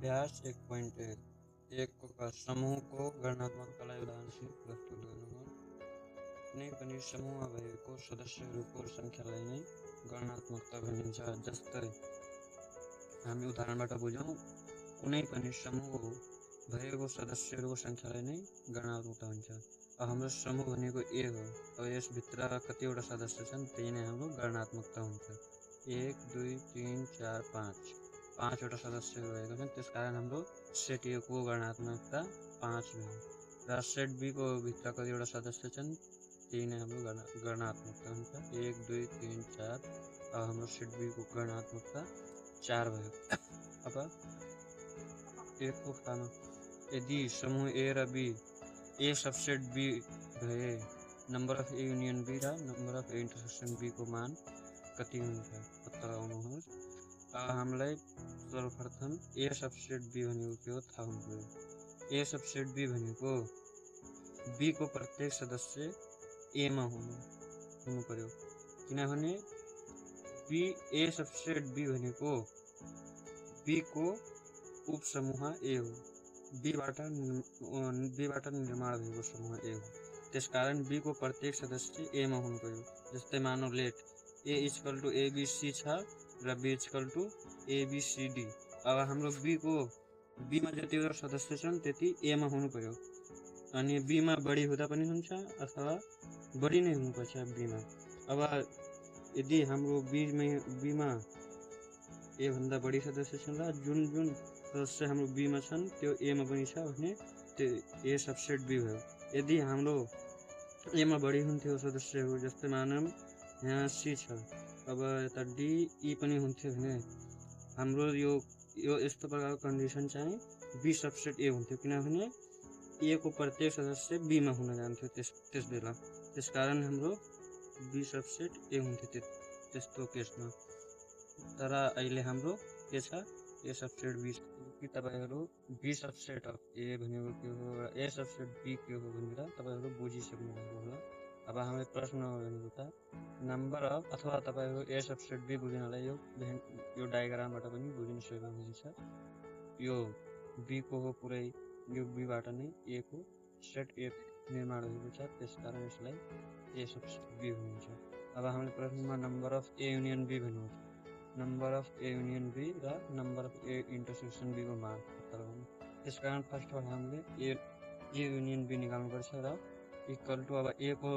अभ्यास 1.1 एक समूह को गणनात्मकतालाई उदाहरणसित प्रस्तुत गर्नुहोस्। कुनै पनि समूहमा भएको सदस्यहरूको सङ्ख्यालाई नै गणनात्मकता भनिन्छ। जस्तै हामी उदाहरणबाट बुझौँ, कुनै पनि समूह भएको सदस्यहरूको सङ्ख्यालाई नै गणनात्मकता भनिन्छ। अब हाम्रो समूह भनेको ए हो। अब यसभित्र कतिवटा सदस्य छन् त्यही नै हाम्रो गणनात्मकता हुन्छ। 1 2 3 4 5 पाँचवटा सदस्यहरू भएको छन्, त्यसकारण हाम्रो सेट ए को गणनात्मकता 5 भयो। र सेट बी को भित्र कतिवटा सदस्य छन् त्यही नै हाम्रो गणनात्मकता हुन्छ। 1 2 3 4 अब हाम्रो सेट बी को गणनात्मकता 4 भयो। अब एक को खामा यदि समूह ए र बी ए सबसेट बी भए number of A union B र number of A intersection B को मान कति हुन्छ पत्ता लगाउनुहोस्। हामीलाई सर्वप्रथम ए सबसेट बी भनेको के हो थाहा हुनु पर्यो। ए सबसेट बी भनेको बी को प्रत्येक सदस्य ए मा हुनु पर्यो, किनभने बी ए सबसेट बी भनेको बी को उपसमूह ए हो। बीबाट निर्माण भएको समूह ए हो, त्यसकारण बी को प्रत्येक सदस्य ए मा हुनु पर्यो। जस्तै मानौ let A equal to ABC छ र बी इक्वल टु एबीसीडी। अब हाम्रो बी मा जतिवटा सदस्य छन् त्यति ए मा हुनु पर्यो, अनि बी मा बढी हुँदा पनि हुन्छ अथवा बढी नै हुनुपर्छ बी मा। अब यदि हाम्रो बी मा ए भन्दा बढी सदस्य छन् र जुन सदस्य हाम्रो बी मा छन् त्यो ए मा पनि छ भने त्यो ए सबसेट बी भयो। यदि हाम्रो ए मा बढी हुन्थ्यो सदस्यहरू, जस्तै मानौँ यहाँ सी छ, अब यता डी ई पनि हुन्थ्यो भने हाम्रो यो यस्तो प्रकारको कन्डिसन चाहिँ बी सबसेट ए हुन्थ्यो, किनभने ए को प्रत्येक सदस्य बी मा हुन जान्थ्यो त्यस बेला। त्यसकारण हाम्रो बी सबसेट ए हुन्थ्यो त्यस्तो केसमा। तर अहिले हाम्रो के छ ए सबसेट बी कि तपाईहरु बी सबसेट अफ ए भनेको के हो र ए सबसेट बी के हो भनेर तपाईहरु बुझिसक्नु भएको होला। अब हाम्रो प्रश्न भनेको त नम्बर अफ, अथवा तपाईहरु ए सबसेट बी बुझ्नलाई यो डायग्रामबाट पनि बुझिन सक्नुहुन्छ। यो बी को हो पुरै, यो बी बाट नै ए को सेट ए निर्माण भएको छ, त्यसकारण यसलाई ए सबसेट बी भनिन्छ। अब हाम्रो प्रश्नमा number of A union B भनेको छ। Number of A union B र number of A intersection B को मान पत्ता लगाउनु। त्यसकारण फर्स्ट अफ हामीले ए युनियन बी निकाल्नुपर्छ र इक्वल टु अब ए को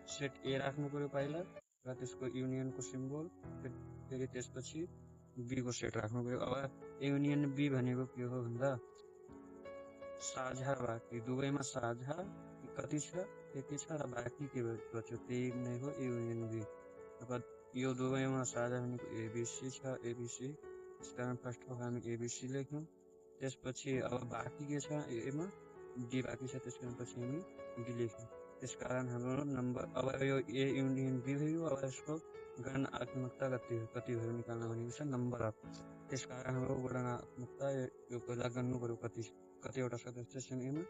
सेट ए राख्नु पर्यो पहिला र त्यसको युनियन को सिम्बल, फेरि त्यसपछि बी को सेट राख्नु पर्यो। अब ए युनियन बी भनेको के हो भन्दा साझा बाँकी, दुवैमा साझा कति छ त्यति छ र बाँकी के बच्यो त्यही नै हो ए युनियन बी। अब यो दुवैमा साझा भनेको एबीसी छ, एबीसी, त्यसकारण फर्स्ट अफ हामी एबीसी लेख्यौँ। त्यसपछि अब बाँकी के छ एमा डी बाँकी छ, त्यसकारण पछि हामी डी लेख्यौँ। त्यसकारण हाम्रो नम्बर अब यो ए युनियन बी भयो। अब यसको गणनात्मकता कति भयो निकाल्न भनेको छ नम्बर अफ। त्यसकारण हाम्रो गणनात्मकता यो पहिला गर्नु पर्यो कतिवटा सदस्य छन् एमा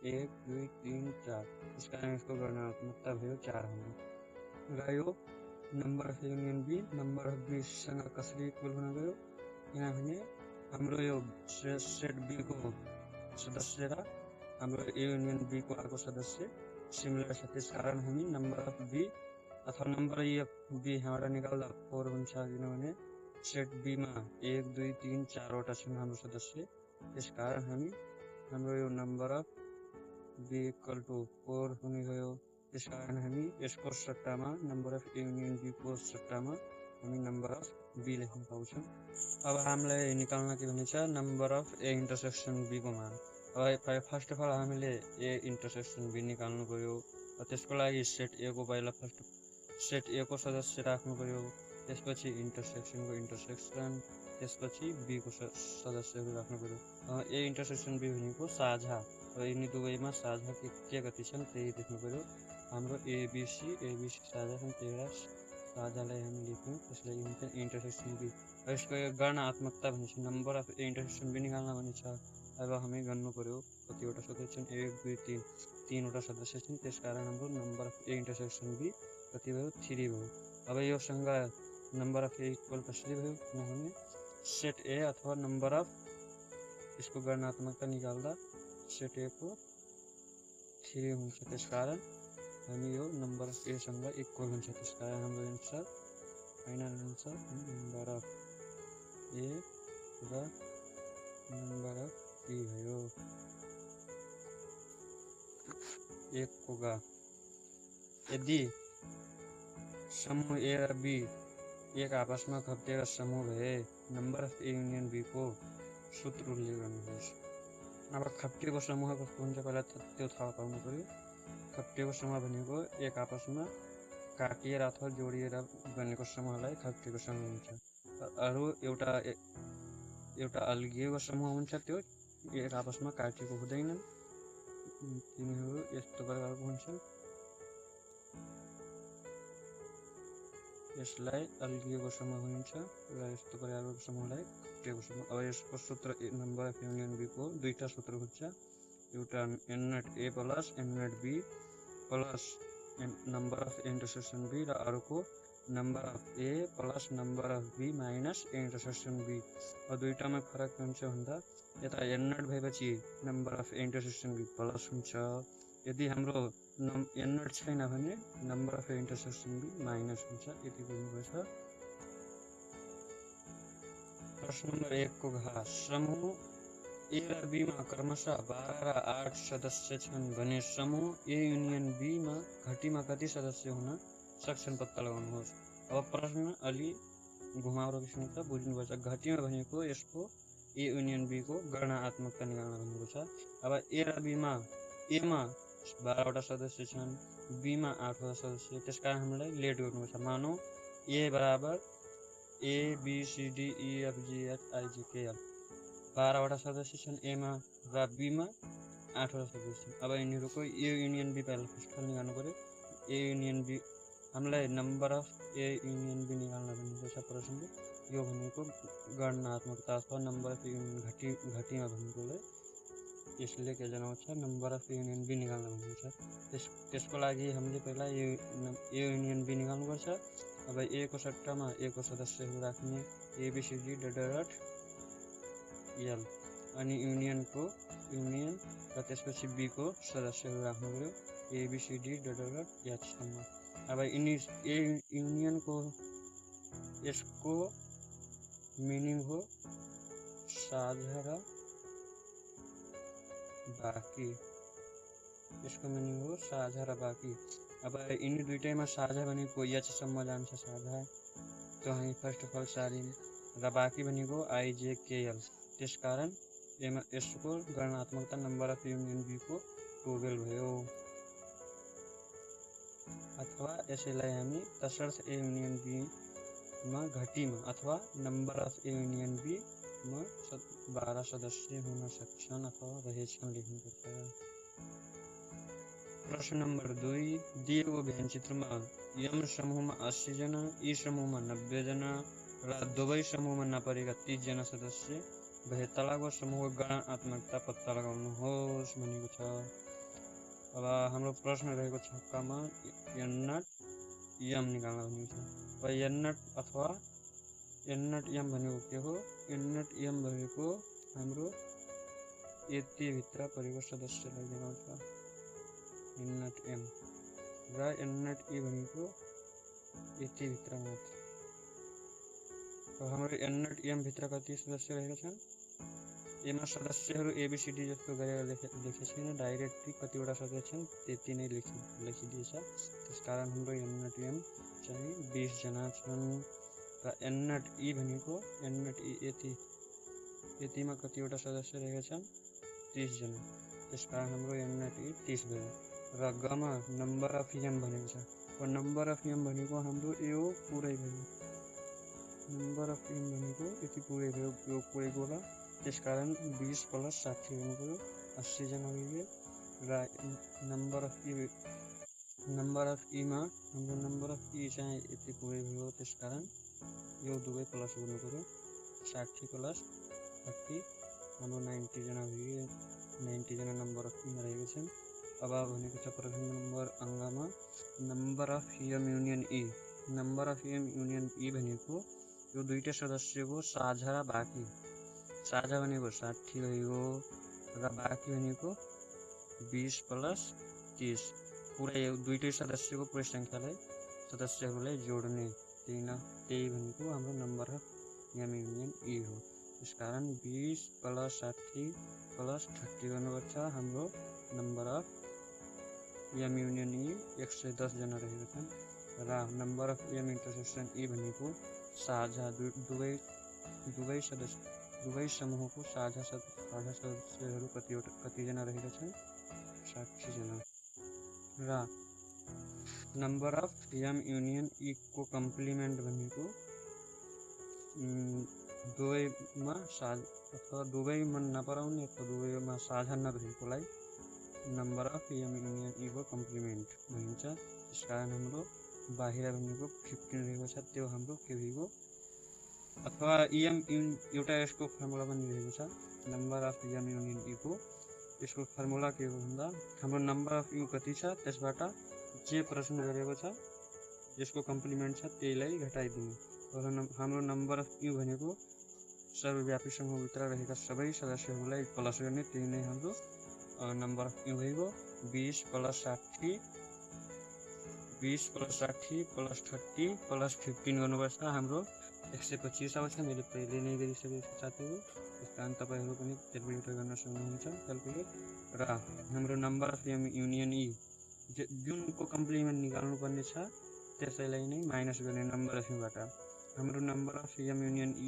1 2 3 4, त्यसकारण यसको गणनात्मकता भयो 4 हाम्रो। र यो number of union B number of B सँग कसरी इक्वल हुन गयो, किनभने हाम्रो यो सेट बी को सदस्य र हाम्रो ए युनियन बी को अर्को सदस्य सिमिलर छ, त्यसकारण हामी नम्बर अफ बी अथवा नम्बर अफ बी यहाँबाट निकाल्दा 4 हुन्छ, किनभने सेट बी मा 1 2 3 4 वटा छन् हाम्रो सदस्य, त्यसकारण हाम्रो यो number of B equal to 4 हुने भयो। त्यसकारण हामी यसको सट्टामा number of A union B को सट्टामा हामी नम्बर अफ बी लेख्न पाउँछौँ। अब हामीलाई निकाल्न के भनिन्छ number of A intersection B को मान। अब फर्स्ट अफ अल हामीले ए इन्टरसेक्सन बी निकाल्नु पर्यो। त्यसको लागि सेट ए को पहिला फर्स्ट सेट ए को सदस्य राख्नु पर्यो, त्यसपछि इन्टरसेक्सनको इन्टरसेक्सन, त्यसपछि बी को सदस्यहरू राख्नु पर्यो। ए इन्टरसेक्सन बी भनेको साझा र यिनी दुवैमा साझा के कति छन् त्यही देख्नु पर्यो। हाम्रो एबीसी साझा छन्, त्यही भएर साझालाई हामी लेख्यौँ, त्यसलाई हुन्छ इन्टरसेक्सन बी। यसको गणनात्मकता भनिन्छ number of A intersection B निकाल्न भनिन्छ। अब हामी गर्नु पर्यो कतिवटा सदस्य छन् 1 2 3 3वटा सदस्य छन्, त्यसकारण हाम्रो number of A intersection B कति भयो 3 भयो। अब योसँग नम्बर अफ ए इक्वल कसरी भयो किनभने सेट ए अथवा नम्बर अफ यसको गणनात्मकता निकाल्दा सेटको 3 हुन्छ। त्यसकारण हामी यो नम्बर अफ ए सँग इक्वल हुन्छ। त्यसकारण हाम्रो answer final answer number of A र नम्बर अफ बी भयो। 1 को गा यदि समूह ए र बी एक आपसमा खप्टेका समूह भए number of A union B को सूत्र उल्लेख गर्नुहोस्। अब खप्टेको समूह कस्तो हुन्छ पहिला त्यो थाहा पाउनु पर्यो। खप्टेको समूह भनेको एक आपसमा काटिएर अथवा जोडिएर बनेको समूहलाई खप्टेको समूह हुन्छ। अरू एउटा अल्गिएको समूह हुन्छ, त्यो एक आपसमा काटिएको हुँदैनन्, तिनीहरू यस्तो प्रकारको हुन्छन्। यसलाई अल्गिएको समूह भनिन्छ र यस्तो प्रकारको समूहलाई खप्टेको समूह। अब यसको सूत्र नम्बर अफ युनियन बी को दुईटा सूत्र हुन्छ। एउटा n naught A plus n naught B plus number of intersection B र अर्को number of A plus number of B minus intersection B. अब दुईटामा फरक के हुन्छ भन्दा यता n नट भएपछि number of intersection B plus हुन्छ। यदि हाम्रो n नट छैन भने number of intersection B minus हुन्छ। यति बुझ्नुपर्छ। प्रश्न नम्बर 1 को घ समूह ए र बी मा क्रमशः 12 र 8 सदस्य छन् भने समूह ए युनियन बी मा घटीमा कति सदस्य हुन सक्छन् पत्ता लगाउनुहोस्। अब प्रश्न अलि घुमाउरो किसिमको बुझ्नुपर्छ। घटीमा भनेको यसको ए युनियन बी को गणनात्मकता निकाल्न भनेको छ। अब ए र बी मा ए मा 12 वटा सदस्य छन्, बी मा 8 वटा सदस्य। त्यसकारण हामीलाई लेट गर्नुपर्छ। मानौ ए बराबर A B C D E F G H I J K L 12 वटा सदस्य छन् ए मा र बी मा 8 वटा सदस्य। अब यिनीहरूको ए युनियन बी पहिला फर्स्ट निकाल्नु पर्यो। ए युनियन बी हामीलाई number of A union B निकाल्न भनेको छ प्रश्नले। यो भनेको गणनात्मकता अथवा नम्बर अफ युनियन घटीमा भनेकोलाई यसले के जनाउँछ नम्बर अफ युनियन बी निकाल्न भनेको छ। त्यसको लागि हामीले पहिला ए युनियन बी निकाल्नुपर्छ। अब ए को सट्टामा ए को सदस्यहरू राख्ने एबीसीडी डट एल अनि युनियन र त्यसपछि बी को सदस्यहरू राख्नु पर्यो एबीसीडी डट एच सम्म। अब ए युनियन को यसको मिनिङ हो साझा र बाँकी। यसको मिनिङ हो साझा र बाँकी। अब यिनी दुईटैमा साझा भनेको एच सम्म जान्छ साझा, त्यो हामी फर्स्ट अफ अल सार्यौं र बाँकी भनेको आइजेकेएल। त्यसकारण यसको गणनात्मकता नम्बर अफ युनियन बी को 12 भयो। अथवा यसैलाई हामी तसर्थ ए युनियन बी मा घटीमा अथवा number of A union B मा 12 सदस्य हुन सक्छन् अथवा रहेछन् लेख्नुपर्छ। प्रश्न नम्बर 2 दिएको व्यञ्चित्रमा यम समूहमा 80 जना, ई समूहमा 90 जना र दुवै समूहमा नपरेका 30 जना सदस्य भए तलको समूहको गणनात्मकता पत्ता लगाउनुहोस् भनेको छ। अब हाम्रो प्रश्न रहेको छ कमा एन नट एम निकाल्न भनेको छ। अब एन नट अथवा एन नट एम भनेको के हो? एन नट एम भनेको हाम्रो यति भित्र परेको सदस्यलाई जनाउँछ एन नट एम र एन नट ई भनेको यति भित्र मात्र। अब हाम्रो एन नट एम भित्र कति सदस्य रहेका छन्? एमा सदस्यहरू एबीसीडी जस्तो गरेर लेखे छैन, डाइरेक्टली कतिवटा सदस्य छन् त्यति नै लेखिदिएछ। त्यसकारण हाम्रो एन नट एम चाहिँ 20 जना छन् र एन नट ई भनेको एन नट ई यतिमा कतिवटा सदस्य रहेका छन् 30 जना। त्यसकारण हाम्रो एन नट ई 30 भयो। र गमा नम्बर अफ एम भनेको छ। र नम्बर अफ एम भनेको हाम्रो यो पुरै भयो। नम्बर अफ एम भनेको यति पुरै भयो, यो पुरै गोला। त्यसकारण 20 प्लस 60 हुनु पर्यो, 80 जना भयो। र नम्बर अफ ई मा हाम्रो नम्बर अफ ई चाहिँ यति पुरै भयो। त्यसकारण यो दुवै प्लस गर्नु पर्यो, 60 प्लस 30 हाम्रो 90 जना भयो। 90 जना नम्बर अफ ईमा रहेको छन्। अब भनेको छ प्रश्न नम्बर अङ्गमा number of M union E. Number of M union E भनेको यो दुईटै सदस्यको साझा र बाँकी। साझा भनेको 60 भइगयो र बाँकी भनेको 20 + 30 पुरै दुईटै सदस्यको पुरै सदस्यहरूलाई जोड्ने त्यही भनेको हाम्रो नम्बर अफ एम युनियन ई हो। त्यसकारण 20 + 60 + 30 गर्नुपर्छ। हाम्रो नम्बर अफ एम युनियन ई 110 जना रहेको छन् र नम्बर अफ एम इन्टरसेक्सन ई भनेको साझा दुवै समूहको साझा सदस्यहरू कतिजना रहेका छन्? 60 जना। र number of M union E को कम्प्लिमेन्ट भनेको दुवैमा साझा अथवा दुवैमा नपराउने अथवा दुवैमा साझा नभएकोलाई number of M union E को कम्प्लिमेन्ट भनिन्छ। त्यसकारण हाम्रो बाहिर भनेको 15 रहेको छ, त्यो हाम्रो के भइगयो अथवा एउटा यसको फर्मुला पनि रहेको छ number of M union E को। यसको फर्मुला के हो भन्दा हाम्रो नम्बर अफ यु कति छ त्यसबाट जे प्रश्न गरेको छ जसको कम्प्लिमेन्ट छ त्यहीलाई घटाइदिने। हाम्रो नम्बर अफ यु भनेको सर्वव्यापी समूहभित्र रहेका सबै सदस्यहरूलाई प्लस गर्ने, त्यही नै हाम्रो नम्बर अफ यु भइगयो। 20 + 60 + 30 + 15 गर्नुपर्छ। हाम्रो 125 आउँछ। मैले पहिले नै गरिसकेको साथीहरू, त्यस कारण तपाईँहरू पनि क्यालकुलेटर गर्न सक्नुहुन्छ क्यालकुलेट। र हाम्रो नम्बर अफ एम युनियन ई जुनको कम्प्लिमेन्ट निकाल्नु पर्ने छ त्यसैलाई नै माइनस गर्ने नम्बर अफ युबाट। हाम्रो number of M union E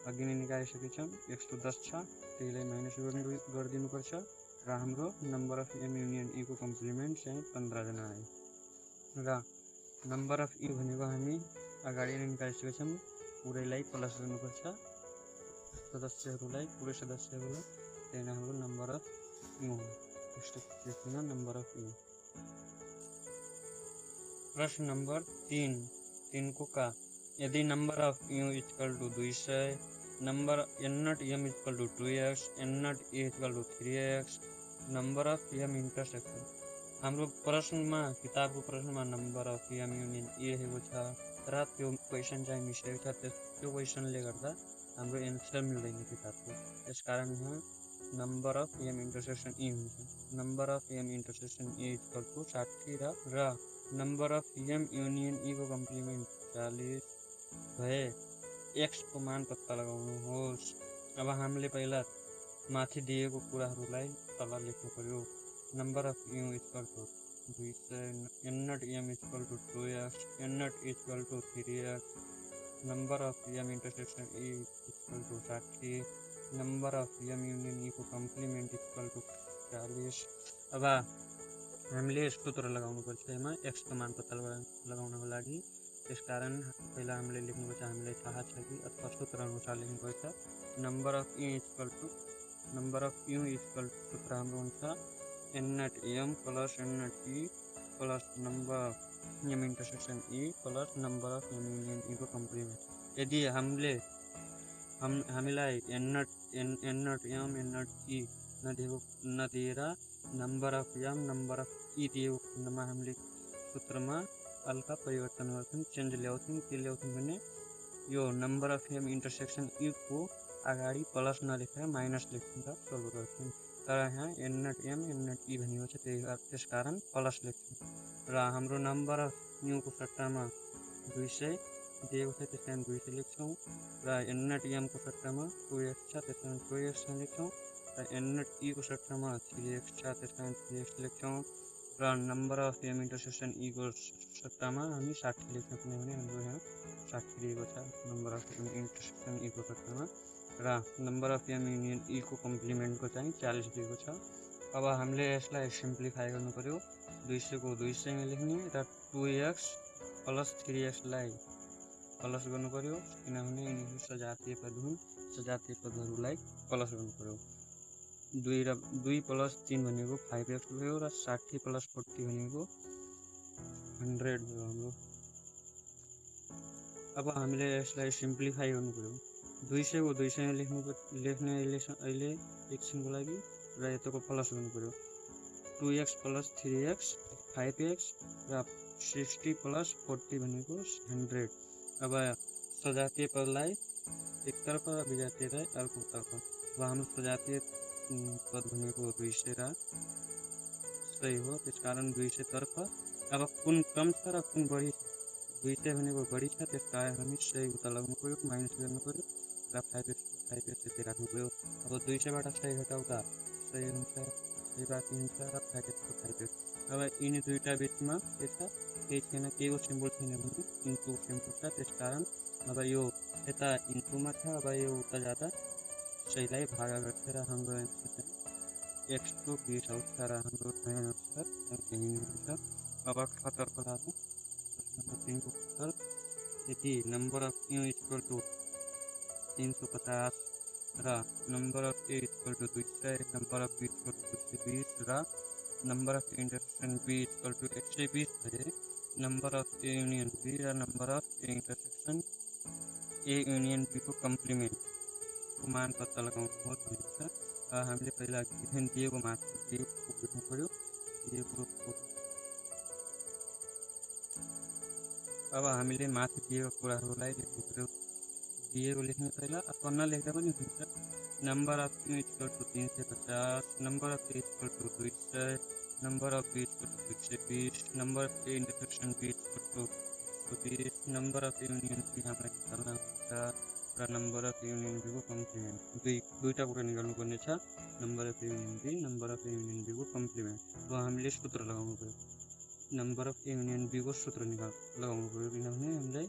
अघि नै निकालिसकेका छौँ, 110 छ, त्यहीलाई माइनस गरिदिनुपर्छ। र हाम्रो number of M union E को कम्प्लिमेन्ट चाहिँ 15 जना आयो। र नम्बर अफ यु भनेको हामी अगाडि नै निकालिसकेका छौँ, पुरैलाई प्लस गर्नुपर्छ पुरै सदस्यहरूलाई, त्यही नै हाम्रो नम्बर अफ यु हो। Number of U. प्रश्न नंबर 3 को का यदि number of U equal to 200, number n0 m equal to 2x, n0 a equal to 3x, number of m intersection. हाम्रो प्रश्नमा किताबको प्रश्नमा number of m union A रहेको छ र त्यो क्वेसन चाहिँ मिसेको छ। त्यो क्वेसनले गर्दा हाम्रो एन्सर मिल्दैन किताबको। त्यसकारण यहाँ number of m intersection A हुन्छ। Number of m intersection A equal to 60 र number of m union E को कम्प्लिमेन्ट 40 भए x को मान पत्ता लगाउनुहोस्। अब हामीले पहिला माथि दिएको कुराहरूलाई तल लेख्नु पर्यो। Number of U equal to 200, n0 m equal to 2x, n0 equal to 3x, number of m intersection e equal to 60, number of m union E को कम्प्लिमेन्ट इक्वल टू 40। अब हामीले सूत्र लगाउनु पर्छ यसमा x को मान पत्ता लगाउनको लागि। त्यसकारण पहिला हामीले लेख्नुपर्छ, हामीलाई थाहा छ कि अथवा सूत्र अनुसार लेख्नुपर्छ। Number of U equal to सूत्र हाम्रो हुन्छ n0 m plus n0 e plus number of m intersection e plus number of m union E को कम्प्लिमेन्ट। यदि हामीलाई n0 m n0 e नदिएर number of m number of e दिएको खण्डमा हामीले सूत्रमा हल्का परिवर्तन गर्छौँ, चेन्ज ल्याउँछौँ। के ल्याउँछौँ भने यो number of m intersection e को अगाडि प्लस नलेखेर माइनस लेख्छौँ र सोल्भ गर्छौँ। तर यहाँ n0 m n0 e भनेको छ, त्यसकारण प्लस लेख्छौँ। र हाम्रो नंबर अफ यू को सट्टामा 200 दिएको छ, त्यसकारण 200 लेख्छौँ। र n0 m को सट्टामा 2x छ, त्यसकारण 2x लेख्छौँ। र n0 e को सट्टामा 3x छ, त्यसकारण 3x लेख्छौँ। र number of m intersection e को सट्टामा हामी 60 लेख्छौँ, किनभने हाम्रो यहाँ 60 दिएको छ number of m intersection e को सट्टामा। र number of m union e को कम्प्लिमेन्टको चाहिँ 40 दिएको छ। अब हामीले यसलाई सिम्प्लिफाई गर्नु पर्यो। 200 को 200 में लेख्ने र 2x प्लस 3x लाई प्लस गर्नु पर्यो, किनभने यिनीहरू सजातीय पद हुन्। सजातीय पदहरूलाई प्लस गर्नु पर्यो। 2 प्लस 3 भनेको 5x भयो र 60 प्लस 40 भनेको 100 भयो हाम्रो। अब हामीले यसलाई सिम्प्लिफाई गर्नु पर्यो। 200 को 200 में लेख्ने अहिले एकछिनको लागि र यताको प्लस गर्नु पर्यो। 2x प्लस 3x 5x र 60 प्लस 40 भनेको 100। अब सजातीय पदलाई एकतर्फ र विजातीयता अर्कोतर्फ। अब हाम्रो सजातीय पद भनेको 200 र सही हो, त्यसकारण 200 तर्फ अब कुन कम छ र कुन बढी छ। 200 भनेको बढी छ, त्यसकारण हामी सही उता लगाउनु पर्यो, माइनस गर्नु पर्यो र 5x यति राख्नु पर्यो। अब 200बाट सही घटाउँदा सही हुन्छ, सही बाँकी हुन्छ र 5x को 5x। अब यिनी दुईटा बिचमा के छ, केही छैन, केहीको सिम्बल छैन भने इन्टु सिम्बल छ, त्यसकारण अब यो यता इन्टुमा छ, अब यो उता जाँदा सहीलाई भागा गर्छ र हाम्रो एन्सर चाहिँ x को 20 आउँछ र हाम्रो एन्सर यही हुन्छ। अब खतरको लागु प्रश्न नम्बर 3 को उत्तर यदि number of u equal to 350 र number of a equal to 200, number of b equal to 220 र number of intersection b equal to 120 भए number of a union b र number of a intersection a union b को complement को मान पत्ता लगाउनु हो भनेको छ। हामीले पहिला गिभन दिएको माथि दिएको लेख्नु पर्यो, दिएको। अब हामीले माथि दिएको कुराहरूलाई लेख्नु पर्यो, दिएको लेख्ने पहिला अथवा नलेख्दा पनि हुन्छ। Number of u equal to 350, number of a equal to 200, number of b equal to 220, number of a intersection b equal to 120, number of union b हामीलाई निकाल्न हुन्छ र नम्बर अफ युनियन b को कम्प्लिमेन्ट। दुईटा कुरा निकाल्नु पर्ने छ, number of union b, number of union b को कम्प्लिमेन्ट। अब हामीले सूत्र लगाउनु पर्यो, नम्बर अफ युनियन b को सूत्र लगाउनु पर्यो, किनभने हामीलाई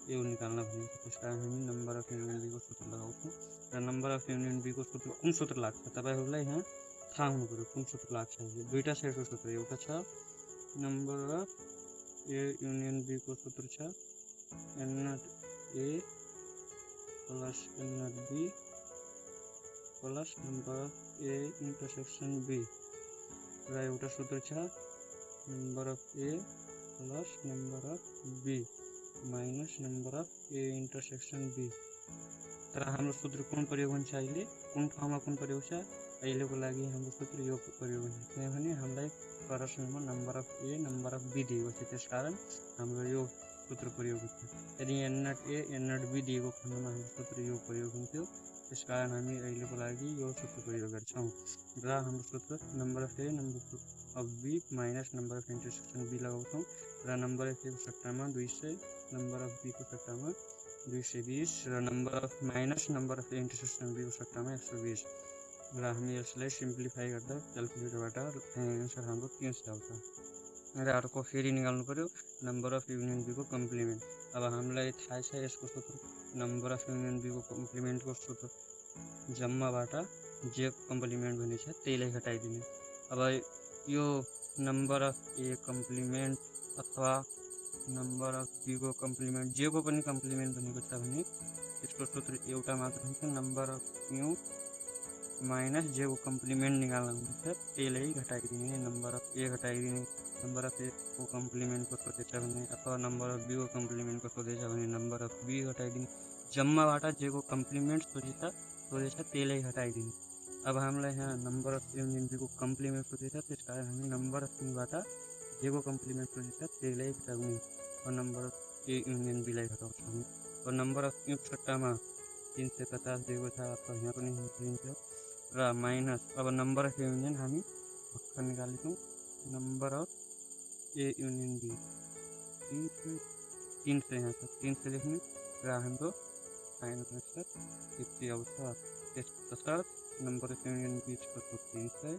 यो निकाल्न भनेको छ, त्यसकारण हामी नम्बर अफ युनियन b को सूत्र लगाउँछौँ। र नम्बर अफ युनियन b को सूत्र कुन सूत्र लाग्छ तपाईहरुलाई यहाँ थाहा हुनु पर्यो, कुन सूत्र लाग्छ। दुईटा सेटको सूत्र, एउटा छ number of a union b को सूत्र छ n naught a plus n naught b plus number of a intersection b र एउटा सूत्र छ number of a plus number of b minus number of a intersection b। तर हाम्रो सूत्र कुन प्रयोग हुन्छ, अहिले कुन ठाउँमा कुन प्रयोग छ, अहिलेको लागि हाम्रो सूत्र यो प्रयोग हुन्छ, किनभने हामीलाई प्रश्नमा number of a number of b दिएको छ, त्यसकारण हाम्रो यो सूत्र प्रयोग हुन्छ। यदि n naught a n naught b दिएको खण्डमा हाम्रो सूत्र यो प्रयोग हुन्थ्यो, त्यसकारण हामी अहिलेको लागि यो सूत्र प्रयोग गर्छौँ र हाम्रो सूत्र number of a number of b minus number of intersection b लगाउँछौँ र नम्बर अफ a को सट्टामा 200, नम्बर अफ b को सट्टामा 220 र number of minus number of intersection b को सट्टामा 120 र हामी यसलाई सिम्प्लिफाई गर्दा क्याल्कुलेटरबाट एन्सर हाम्रो 300 आउँछ। र अर्को फेरि निकाल्नु पर्यो नम्बर अफ युनियन b को कम्प्लिमेन्ट। अब हामीलाई थाहा छ यसको सूत्र, नम्बर अफ युनियन b को कम्प्लिमेन्टको सूत्र जम्माबाट जे कम्प्लिमेन्ट भन्ने छ त्यहीलाई घटाइदिने। अब यो नम्बर अफ a कम्प्लिमेन्ट अथवा नम्बर अफ b को कम्प्लिमेन्ट, जे को पनि कम्प्लिमेन्ट भनेको छ भने यसको सूत्र एउटा मात्र हुन्छ, नम्बर अफ u माइनस जे को कम्प्लिमेन्ट निकाल्न हुन्छ त्यसलाई घटाइदिने, नम्बर अफ a घटाइदिने। नम्बर अफ a को कम्प्लिमेन्टको सोधेछ भने अथवा नम्बर अफ b को कम्प्लिमेन्टको सोधेछ भने नम्बर अफ b घटाइदिने, जम्माबाट जे को कम्प्लिमेन्ट सोधेछ त्यसलाई घटाइदिने। अब हामीलाई यहाँ नम्बर अफ युनियन b को कम्प्लिमेन्ट सोधेछ, त्यसकारण हामी नम्बर अफ बाट जे को कम्प्लिमेन्ट सोधेछ त्यसलाई घटाउने र number of a union b लाई घटाउँछौँ। और नम्बर अफ u सट्टामा 350 दिएको छ, अथवा यहाँ पनि दिन्छ र माइनस अब नम्बर अफ युनियन हामी भर्खर निकालेको number of a union b 300 यहाँ छ, 300 लेख्ने र हाम्रो फाइनल आन्सर यति आउँछ। त्यसपश्चात number of union b equal to 300,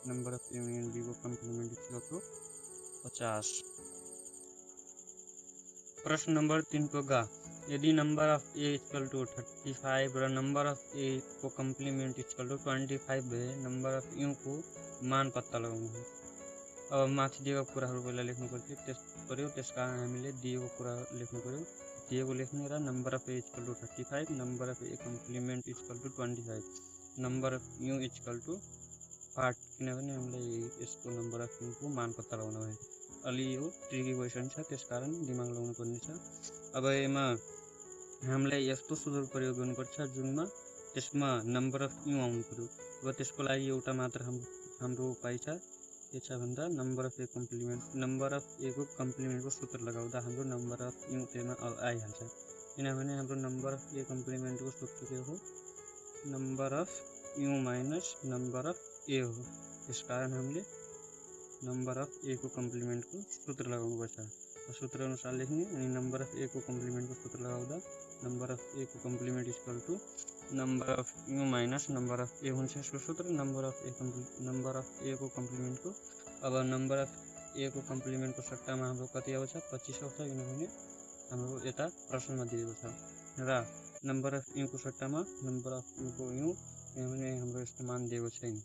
number of union b को कम्प्लिमेन्ट इक्वल टु 50। प्रश्न नम्बर 3 को गा, यदि number of a equal to 35 र नम्बर अफ a को कम्प्लिमेन्ट इक्वल टु 25 भए नम्बर अफ u को मान पत्ता लगाउनुहोस्। अब माथि दिएको कुराहरू पहिला लेख्नु पर्यो, त्यसकारण हामीले दिएको कुरा लेख्नु पर्यो, दिएको लेख्ने र number of a equal to 35, number of a complement equal to 25, number of u equal to 8, किनभने हामीलाई यसको नम्बर अफ u को मान पत्ता लगाउन भयो। अलि यो ट्रिकी क्वेसन छ, त्यसकारण दिमाग लगाउनु पर्ने छ। अब यसमा हामीलाई यस्तो सूत्र प्रयोग गर्नुपर्छ जुनमा त्यसमा नम्बर अफ u आउनु पर्यो। अब त्यसको लागि एउटा मात्र हाम्रो उपाय छ, के छ भन्दा number of a complement, number of a को कम्प्लिमेन्टको सूत्र लगाउँदा हाम्रो नम्बर अफ u त्यसमा आइहाल्छ। किनभने हाम्रो नम्बर अफ ए कम्प्लिमेन्टको सूत्र के हो, number of U minus number of A हो। त्यसकारण हामीले नम्बर अफ ए को कम्प्लिमेन्टको सूत्र लगाउनुपर्छ। सूत्र अनुसार लेख्ने अनि नम्बर अफ ए को कम्प्लिमेन्टको सूत्र लगाउँदा नम्बर अफ ए को complement equal to number of U minus number of A हुन्छ यसको सूत्र, नम्बर अफ ए को कम्प्लिमेन्टको। अब नम्बर अफ ए को कम्प्लिमेन्टको सट्टामा हाम्रो कति आउँछ, 25 आउँछ, किनभने हाम्रो यता प्रश्नमा दिएको छ। र नम्बर अफ यू को सट्टामा नम्बर अफ यू को यू, किनभने हाम्रो यस्तो मान दिएको छैन।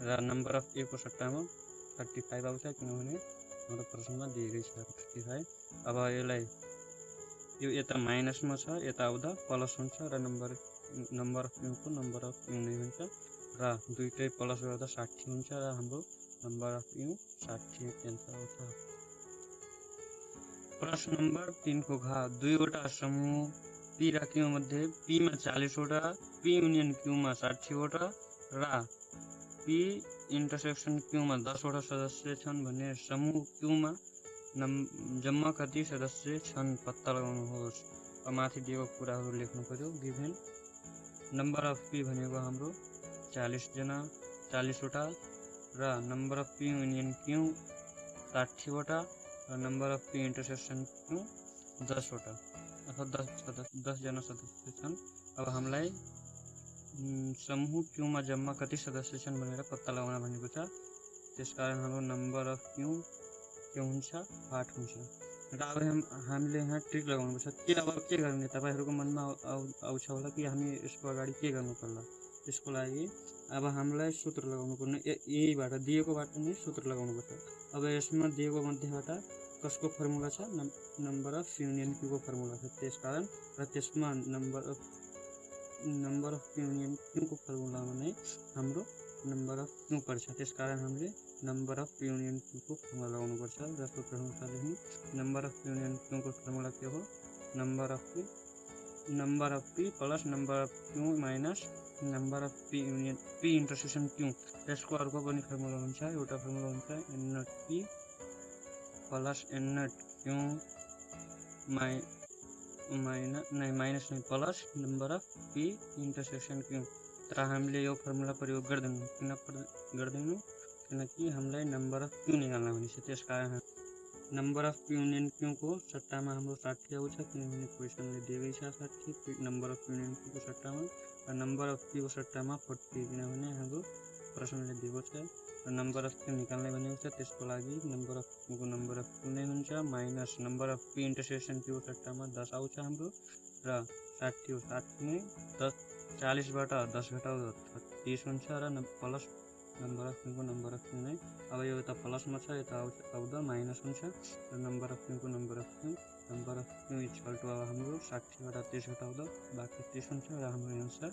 र नम्बर अफ ए को सट्टामा 35 आउँछ, किनभने हाम्रो प्रश्नमा दिएकै छ 35। अब यसलाई यो यता माइनसमा छ, यता आउँदा प्लस हुन्छ र नम्बर अफ यू को नम्बर अफ यू नै हुन्छ र दुईटै प्लस गर्दा 60 हुन्छ र हाम्रो नम्बर अफ यू 60 एन्सर आउँछ। प्रश्न नम्बर 3 को घ, दुईवटा समूह पी र क्यू मध्ये पी मा 40 वटा, पी युनियन क्यू मा 60 वटा र पी इन्टरसेक्सन क्यू मा 10 वटा सदस्य छन् भने समूह क्यू मा जम्मा कति सदस्य छन् पत्ता लगाउनुहोस्। माथि दिएको कुराहरू लेख्नु पर्यो। गिभन नम्बर अफ पी भनेको हाम्रो 40 वटा र number of P union Q 60 वटा र number of P intersection Q 10 वटा अथवा 10 जना सदस्य छन्। अब हामीलाई समूह क्यू मा जम्मा कति सदस्य छन् भनेर पत्ता लगाउन भनेको छ। त्यसकारण हाम्रो नम्बर अफ क्यू के हुन्छ, 8 हुन्छ। र अब हामीले यहाँ ट्रिक लगाउनुपर्छ। अब के गर्ने, तपाईहरूको मनमा आउँछ होला कि हामी यसको अगाडि के गर्नु पर्ला। त्यसको लागि अब हामीलाई सूत्र लगाउनु पर्ने, यहीबाट दिएकोबाट नै सूत्र लगाउनुपर्छ। अब यसमा दिएको मध्येबाट कसको फर्मुला छ, नम्बर अफ युनियन क्यू को फर्मुला छ। त्यसकारण र त्यसमा नम्बर अफ युनियन क्यू को फर्मुलामा नै हाम्रो नम्बर अफ क्यू पर्छ। त्यसकारण हामीले नम्बर अफ युनियन क्यू को फर्मुला लगाउनुपर्छ र सूत्र अनुसार लेख्ने नम्बर अफ युनियन क्यू को फर्मुला के हो, number of P plus number of Q minus number of P union P intersection Q. यसको अर्को पनि फर्मुला हुन्छ, एउटा फर्मुला हुन्छ N nought P plus N nought Q minus नै plus number of P intersection Q. तर हामीले यो फर्मुला प्रयोग गर्दैनौँ। किन गर्दैनौँ, किनकि हामीलाई नम्बर अफ क्यू निकाल्न भनेको छ। त्यसकारण नम्बर अफ युनियन क्यू को सट्टामा हाम्रो 60 आउँछ, किनभने क्वेसनले दिएकै छ 60 नम्बर अफ युनियन क्यू को सट्टामा, र नम्बर अफ पी को सट्टामा 40, किनभने हाम्रो प्रश्नले दिएको छ। र नम्बर अफ क्यू निकाल्ने भनेको छ। त्यसको लागि नम्बर अफ क्यू को नम्बर अफ क्यू नै हुन्छ minus number of P intersection Q को सट्टामा 10 आउँछ हाम्रो र 60 हो। 60 नै 40बाट 10 घटाउँदा 30 हुन्छ र प्लस नम्बर अफ क्यू को नम्बर अफ क्यू नै। अब यो यता प्लसमा छ, यता आउँदा माइनस हुन्छ र नम्बर अफ क्यू को number of Q equal to अब हाम्रो 60बाट 30 घटाउँदा बाँकी 30 हुन्छ र हाम्रो एन्सर